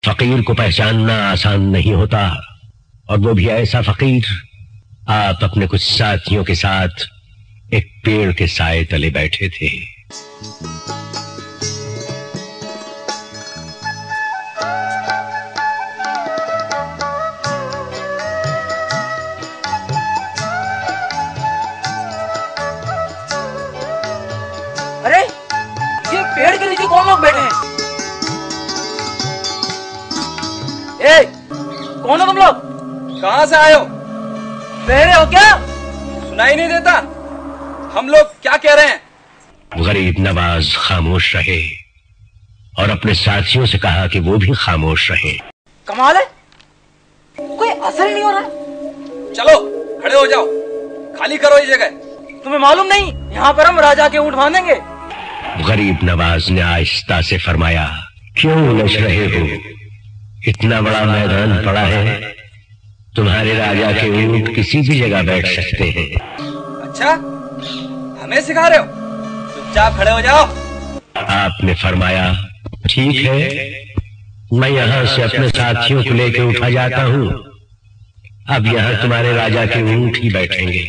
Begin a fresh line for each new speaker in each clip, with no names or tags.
फकीर को पहचानना आसान नहीं होता, और वो भी ऐसा फकीर। आप अपने कुछ साथियों के साथ एक पेड़ के साए तले बैठे थे।
अरे ये पेड़ के नीचे कौन लोग बैठे हैं? ए, कौन हो तुम लोग?
कहाँ से आए हो?
बहरे हो क्या?
सुनाई नहीं देता? हम लोग क्या कह रहे हैं?
गरीब नवाज खामोश रहे और अपने साथियों से कहा कि वो भी खामोश रहे।
कमाल है, कोई असर ही नहीं हो रहा है।
चलो खड़े हो जाओ, खाली करो ये जगह।
तुम्हें मालूम नहीं यहाँ पर हम राजा के ऊंट बांधेंगे?
गरीब नवाज ने आहिस्ता से फरमाया, क्यों उलझ रहे हो? इतना बड़ा मैदान पड़ा है, तुम्हारे राजा के ऊंट किसी भी जगह बैठ सकते हैं।
अच्छा, हमें सिखा रहे हो? चुपचाप खड़े हो जाओ।
आपने फरमाया, ठीक है, मैं यहाँ से अपने साथियों को लेकर उठा जाता हूँ। अब यहाँ तुम्हारे राजा के ऊंट ही बैठेंगे।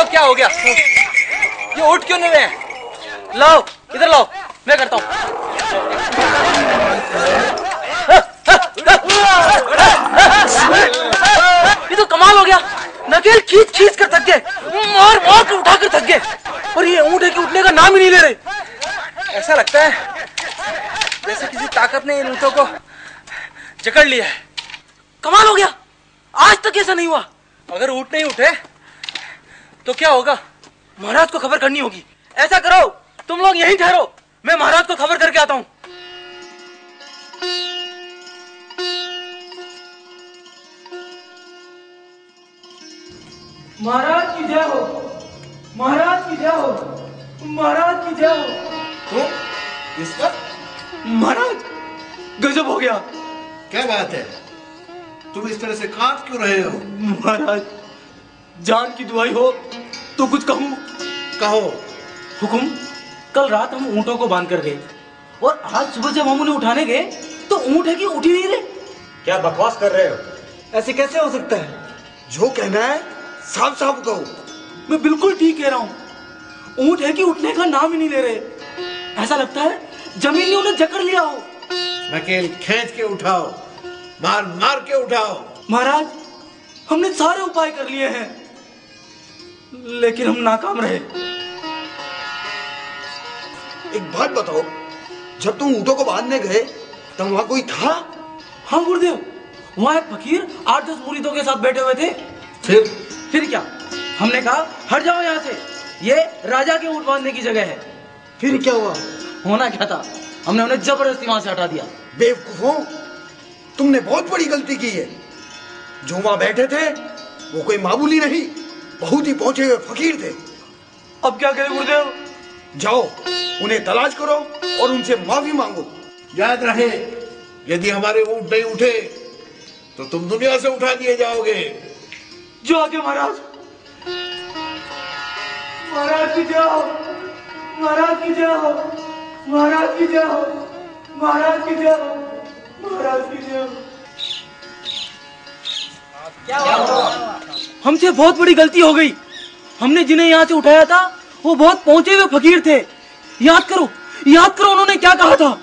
क्या हो गया? ये उठ क्यों नहीं रहे?
लाओ इधर लाओ, मैं करता हूँ। ये तो कमाल हो गया, नकेल खींच खींच कर थक गए, मार मार कर उठा कर थक गए, और ये ऊँट है कि उठने का नाम ही नहीं ले रहे।
ऐसा लगता है जैसे किसी ताकत ने इन ऊँटों को जकड़ लिया है।
कमाल हो गया, आज तक ऐसा नहीं हुआ।
अगर ऊँट नहीं उठे तो क्या होगा?
महाराज को खबर करनी होगी। ऐसा करो, तुम लोग यहीं ठहरो, मैं महाराज को खबर करके आता हूँ। महाराज की जय हो, महाराज की जय हो, महाराज की जय हो।
तो इसका
महाराज गजब हो गया।
क्या बात है? तुम इस तरह से कांप क्यों रहे हो?
महाराज जान की दुआई हो तो कुछ कहूँ?
कहो।
हुकुम, कल रात हम ऊँटों को बांध कर गए, और आज सुबह जब हम उन्हें उठाने गए तो ऊँट है कि उठ ही नहीं रहे।
क्या बकवास कर रहे हो?
ऐसे कैसे हो सकता है?
जो कहना है साफ साफ कहो।
मैं बिल्कुल ठीक कह रहा हूँ, ऊँट है कि उठने का नाम ही नहीं ले रहे। ऐसा लगता है जमीन ने उन्हें जकड़ लिया हो।
नकेल खींच के उठाओ, मार मार के उठाओ।
महाराज हमने सारे उपाय कर लिए हैं, लेकिन हम नाकाम रहे।
एक बात बताओ, जब तुम ऊँटों को बांधने गए तब वहाँ कोई था?
हाँ गुरुदेव, वहाँ एक फकीर 8-10 मुरीदों के साथ बैठे हुए थे। फिर क्या? हमने कहा हट जाओ यहाँ से, ये राजा के ऊँट बांधने की जगह है।
फिर क्या हुआ?
होना क्या था, हमने उन्हें जबरदस्ती वहां से हटा दिया।
बेवकूफों, तुमने बहुत बड़ी गलती की है। जो वहाँ बैठे थे वो कोई मामूली नहीं, बहुत ही पहुंचे हुए फकीर थे।
अब क्या करें गुरुदेव?
जाओ उन्हें तलाश करो और उनसे माफी मांगो। याद रहे, यदि हमारे ऊँट नहीं उठे तो तुम दुनिया से उठा दिए जाओगे।
जो आगे महाराज। महाराज की जाओ, महाराज की जाओ, महाराज की जाओ, महाराज की जाओ, महाराज की जाओ। क्या हुआ? हमसे बहुत बड़ी गलती हो गई। हमने जिन्हें यहाँ से उठाया था वो बहुत पहुंचे हुए फकीर थे। याद करो, याद करो उन्होंने क्या कहा था।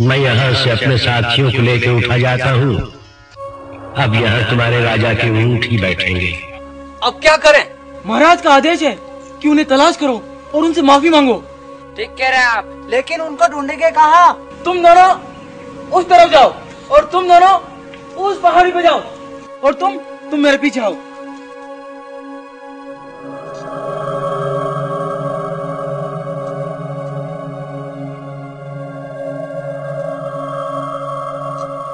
मैं यहाँ से अपने साथियों को लेकर उठा जाता हूँ। अब यहाँ तुम्हारे राजा के ऊँट ही बैठेंगे।
अब क्या करें?
महाराज का आदेश है कि उन्हें तलाश करो और उनसे माफी मांगो।
ठीक कह रहे हैं आप, लेकिन उनको ढूंढेंगे कहाँ?
तुम दोनों उस तरफ जाओ और तुम दोनों उस पहाड़ी पे जाओ, और तुम मेरे पीछे आओ।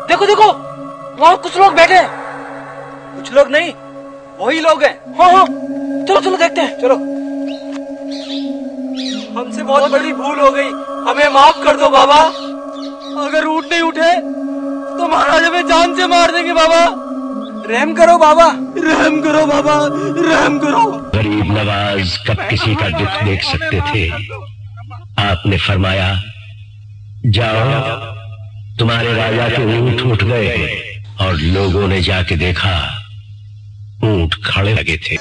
देखो देखो, वहाँ कुछ लोग बैठे हैं।
कुछ लोग नहीं, वही लोग हैं।
हाँ हाँ, चलो चलो देखते हैं।
चलो। हमसे बहुत बड़ी भूल हो गई, हमें माफ कर दो बाबा। अगर ऊँट नहीं उठे तो महाराज हमें जान से मार देंगे बाबा। रहम करो बाबा, रहम करो बाबा, रहम करो।
गरीब नवाज कब किसी का दुख देख सकते थे। आपने फरमाया, जाओ, तुम्हारे राजा के ऊंट उठ गए। और लोगों ने जाके देखा, ऊंट खड़े लगे थे।